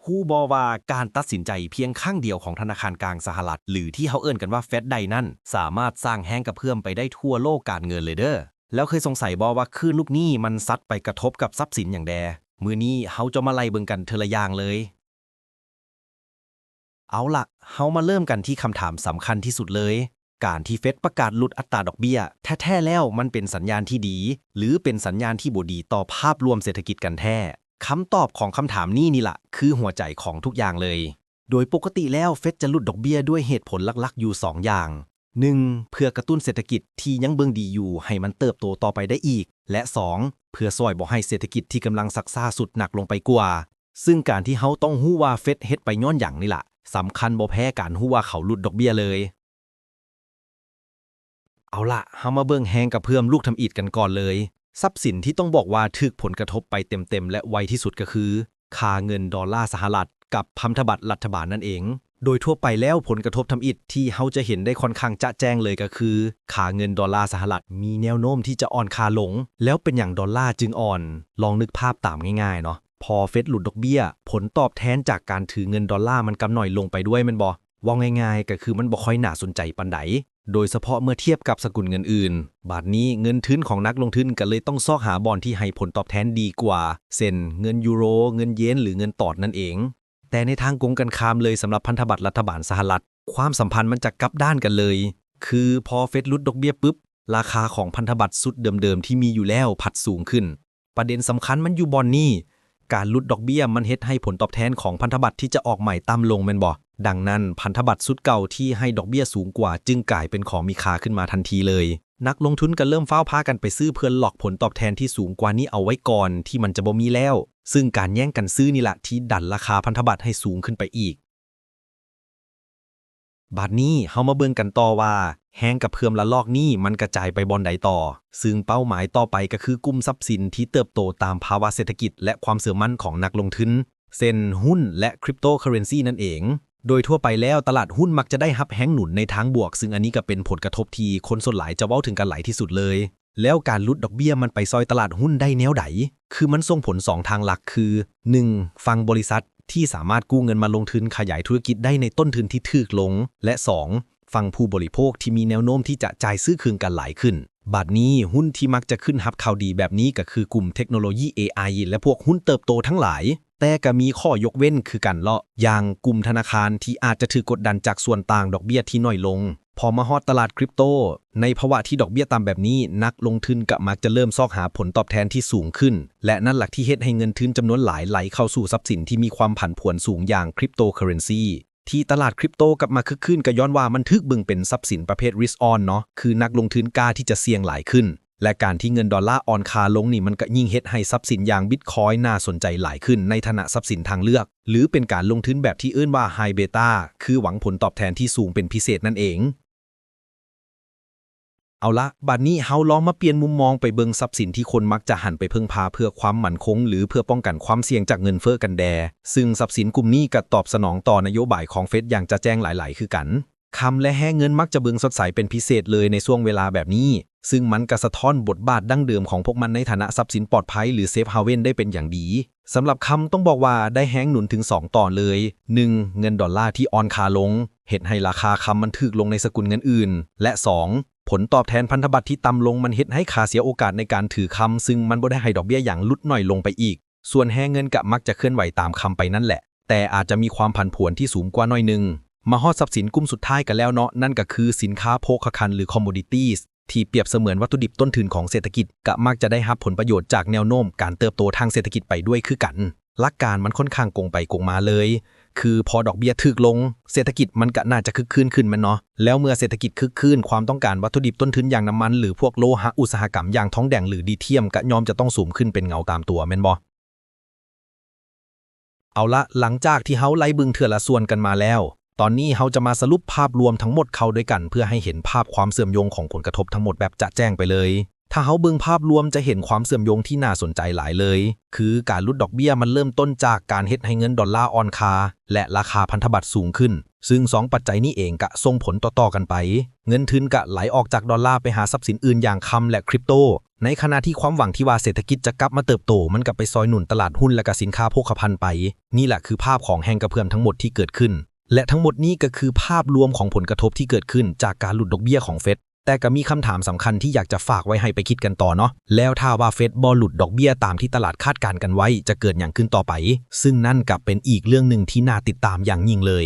ฮู้บ่ว่าการตัดสินใจเพียงข้างเดียวของธนาคารกลางสหรัฐหรือที่เขาเอิ้นกันว่าเฟดใดนั่นสามารถสร้างแห้งกระเพื่อมไปได้ทั่วโลกการเงินเลยเด้อแล้วเคยสงสัยบ่ว่าคลื่นลูกหนี้มันซัดไปกระทบกับทรัพย์สินอย่างแดมื้อนี้เฮาจะมาไล่เบิ่งกันเทอละอย่างเลยเอาล่ะเฮามาเริ่มกันที่คำถามสำคัญที่สุดเลยการที่เฟดประกาศลดอัตราดอกเบี้ยแท้ๆแล้วมันเป็นสัญญาณที่ดีหรือเป็นสัญญาณที่บ่ดีต่อภาพรวมเศรษฐกิจกันแท้คำตอบของคำถามนี้นี่ล่ะคือหัวใจของทุกอย่างเลยโดยปกติแล้วเฟดจะลดดอกเบี้ยด้วยเหตุผลหลักๆอยู่2อย่าง1เพื่อกระตุ้นเศรษฐกิจที่ยังเบิ่งดีอยู่ให้มันเติบโตต่อไปได้อีกและ2เพื่อช่วยบ่ให้เศรษฐกิจที่กำลังซักซ่าสุดหนักลงไปกว่าซึ่งการที่เฮาต้องฮู้ว่าเฟดเฮ็ดไปย้อนหยังนี่ล่ะสำคัญบ่แพ้การฮู้ว่าเขาลดดอกเบี้ยเลยเอาล่ะเฮามาเบิ่งแฮงกับเพิ่มลูกทำอิฐกันก่อนเลยทรัพย์สินที่ต้องบอกว่าถูกผลกระทบไปเต็มๆและไวที่สุดก็คือค่าเงินดอลลาร์สหรัฐกับพันธบัตรรัฐบาลนั่นเองโดยทั่วไปแล้วผลกระทบทำอิฐที่เฮาจะเห็นได้ค่อนข้างจะแจ้งเลยก็คือค่าเงินดอลลาร์สหรัฐมีแนวโน้มที่จะอ่อนค่าลงแล้วเป็นอย่างดอลลาร์จึงอ่อนลองนึกภาพตามง่ายๆเนาะพอเฟดลดดอกเบี้ยผลตอบแทนจากการถือเงินดอลลาร์มันกำหน่อยลงไปด้วยแม่นบ่ว่าง่ายๆก็คือมันบ่ค่อยน่าสนใจปานใดโดยเฉพาะเมื่อเทียบกับสกุลเงินอื่นบาดนี้เงินทุนของนักลงทุนก็เลยต้องซอกหาบอนด์ที่ให้ผลตอบแทนดีกว่าเช่นเงินยูโรเงินเยนหรือเงินตอดนั่นเองแต่ในทางกงกันข้ามเลยสำหรับพันธบัตรรัฐบาลสหรัฐความสัมพันธ์มันจะกลับด้านกันเลยคือพอเฟดลดดอกเบี้ยปุ๊บราคาของพันธบัตรสุดเดิมๆที่มีอยู่แล้วผัดสูงขึ้นประเด็นสำคัญมันอยู่บอนด์นี้การลดดอกเบี้ยมันเฮ็ดให้ผลตอบแทนของพันธบัตรที่จะออกใหม่ต่ำลงแม่นบ่ดังนั้นพันธบัตรสุดเก่าที่ให้ดอกเบี้ยสูงกว่าจึงกลายเป็นของมีค่าขึ้นมาทันทีเลยนักลงทุนก็เริ่มฟ้าวพากันไปซื้อเพื่อหลอกผลตอบแทนที่สูงกว่านี้เอาไว้ก่อนที่มันจะบ่มีแล้วซึ่งการแย่งกันซื้อนี่แหละที่ดันราคาพันธบัตรให้สูงขึ้นไปอีกบัดนี้เฮามาเบิ่งกันต่อว่าแฮงกับเพิ่มละลอกนี้มันกระจายไปบอนใดต่อซึ่งเป้าหมายต่อไปก็คือกลุ่มทรัพย์สินที่เติบโตตามภาวะเศรษฐกิจและความเชื่อมั่นของนักลงทุนเช่นหุ้นและคริปโตเคอเรนซีนั่นเองโดยทั่วไปแล้วตลาดหุ้นมักจะได้รับแฮงหนุนในทางบวกซึ่งอันนี้ก็เป็นผลกระทบที่คนส่วนหลายจะเว้าถึงกันหลายที่สุดเลยแล้วการลดดอกเบี้ยมันไปซอยตลาดหุ้นได้แนวใดคือมันส่งผล2ทางหลักคือ 1. ฟังบริษัทที่สามารถกู้เงินมาลงทุนขยายธุรกิจได้ในต้นทุนที่ถูกลงและ 2. ฟังผู้บริโภคที่มีแนวโน้มที่จะจ่ายซื้อคืนกันหลายขึ้นบัดนี้หุ้นที่มักจะขึ้นรับข่าวดีแบบนี้ก็คือกลุ่มเทคโนโลยี AI และพวกหุ้นเติบโตทั้งหลายแต่ก็มีข้อยกเว้นคือกันเลาะอย่างกลุ่มธนาคารที่อาจจะถูกกดดันจากส่วนต่างดอกเบี้ยที่น้อยลงพอมาฮอดตลาดคริปโตในภาวะที่ดอกเบี้ยต่ำแบบนี้นักลงทุนก็มักจะเริ่มซอกหาผลตอบแทนที่สูงขึ้นและนั่นแหละที่เฮ็ดให้เงินทุนจำนวนหลายไหลเข้าสู่ทรัพย์สินที่มีความผันผวนสูงอย่างคริปโตเคอเรนซีที่ตลาดคริปโตกลับมาคึกคืนก็ย้อนว่ามันถูกเบิ่งเป็นทรัพย์สินประเภท risk on เนาะคือนักลงทุนกล้าที่จะเสี่ยงหลายขึ้นและการที่เงินดอลลาร์อ่อนค่าลงนี่มันก็ยิ่งเฮ็ดให้ทรัพย์สินอย่างบิตคอยน์น่าสนใจหลายขึ้นในฐานะทรัพย์สินทางเลือกหรือเป็นการลงทุนแบบที่เอิ้นว่าไฮเบต้าคือหวังผลตอบแทนที่สูงเป็นพิเศษนั่นเองเอาละบัดนี้เฮาลองมาเปลี่ยนมุมมองไปเบิ่งทรัพย์สินที่คนมักจะหันไปพึ่งพาเพื่อความมั่นคงหรือเพื่อป้องกันความเสี่ยงจากเงินเฟ้อกันแดซึ่งทรัพย์สินกลุ่มนี้ก็ตอบสนองต่อนโยบายของเฟดอย่างจะแจ้งหลายๆคือกันคำและแห่เงินมักจะเบิ่งสดใสเป็นพิเศษเลยในช่วงเวลาแบบนี้ซึ่งมันก็สะท้อนบทบาทดั้งเดิมของพวกมันในฐานะทรัพย์สินปลอดภัยหรือเซฟเฮาเว่นได้เป็นอย่างดีสำหรับคำต้องบอกว่าได้แฮงหนุนถึง2ต่อเลย 1. เงินดอลลาร์ที่อ่อนค่าลงเฮ็ดให้ราคาคำมันถูกลงในสกุลเงินอื่นและ 2. ผลตอบแทนพันธบัตรที่ต่ำลงมันเฮ็ดให้ค่าเสียโอกาสในการถือคำซึ่งมันบ่ได้ให้ดอกเบี้ยอย่างลดน้อยลงไปอีกส่วนแฮงเงินก็มักจะเคลื่อนไหวตามคำไปนั่นแหละแต่อาจจะมีความผันผวนที่สูงกว่าน้อยนึงมาฮอดทรัพย์สินกลุ่มสุดท้ายกันแล้วเนาะนั่นก็คือสินค้าโภคภัณฑ์หรือ commodities ที่เปรียบเสมือนวัตถุดิบต้นทุนของเศรษฐกิจก็มักจะได้รับผลประโยชน์จากแนวโน้มการเติบโตทางเศรษฐกิจไปด้วยคือกันหลักการมันค่อนข้างกงไปกงมาเลยคือพอดอกเบี้ยถูกลงเศรษฐกิจมันก็น่าจะคึกคืนขึ้นแม่นเนาะแล้วเมื่อเศรษฐกิจคึกคืนความต้องการวัตถุดิบต้นทุนอย่างน้ำมันหรือพวกโลหะอุตสาหกรรมอย่างทองแดงหรือลิเธียมก็ย่อมจะต้องสูงขึ้นเป็นเงาตามตัวแม่นบ่เอาละหลังจากที่เฮาไล่เบิ่งเทื่อละส่วนกันมาแล้วตอนนี้เฮาจะมาสรุปภาพรวมทั้งหมดเข้าด้วยกันเพื่อให้เห็นภาพความเชื่อมโยงของผลกระทบทั้งหมดแบบจะแจ้งไปเลยถ้าเฮาเบิ่งภาพรวมจะเห็นความเชื่อมโยงที่น่าสนใจหลายเลยคือการลดดอกเบี้ยมันเริ่มต้นจากการเฮ็ดให้เงินดอลลาร์อ่อนค่าและราคาพันธบัตรสูงขึ้น ซึ่ง2ปัจจัยนี้เองก็ส่งผลต่อๆกันไปเงินทุนก็ไหลออกจากดอลลาร์ไปหาทรัพย์สินอื่นอย่างคำและคริปโตในขณะที่ความหวังที่ว่าเศรษฐกิจจะกลับมาเติบโตมันก็ไปซอยหนุนตลาดหุ้นและก็สินค้าโภคภัณฑ์ไปนี่แหละคือภาพของแห่งกระเพื่อมทั้งหมดที่เกิดขึ้นและทั้งหมดนี้ก็คือภาพรวมของผลกระทบที่เกิดขึ้นจากการหลุดดอกเบี้ยของเฟดแต่ก็มีคำถามสำคัญที่อยากจะฝากไว้ให้ไปคิดกันต่อเนาะแล้วถ้าว่าเฟดบ่หลุดดอกเบี้ยตามที่ตลาดคาดการณ์กันไว้จะเกิดอย่างขึ้นต่อไปซึ่งนั่นก็เป็นอีกเรื่องหนึ่งที่น่าติดตามอย่างยิ่งเลย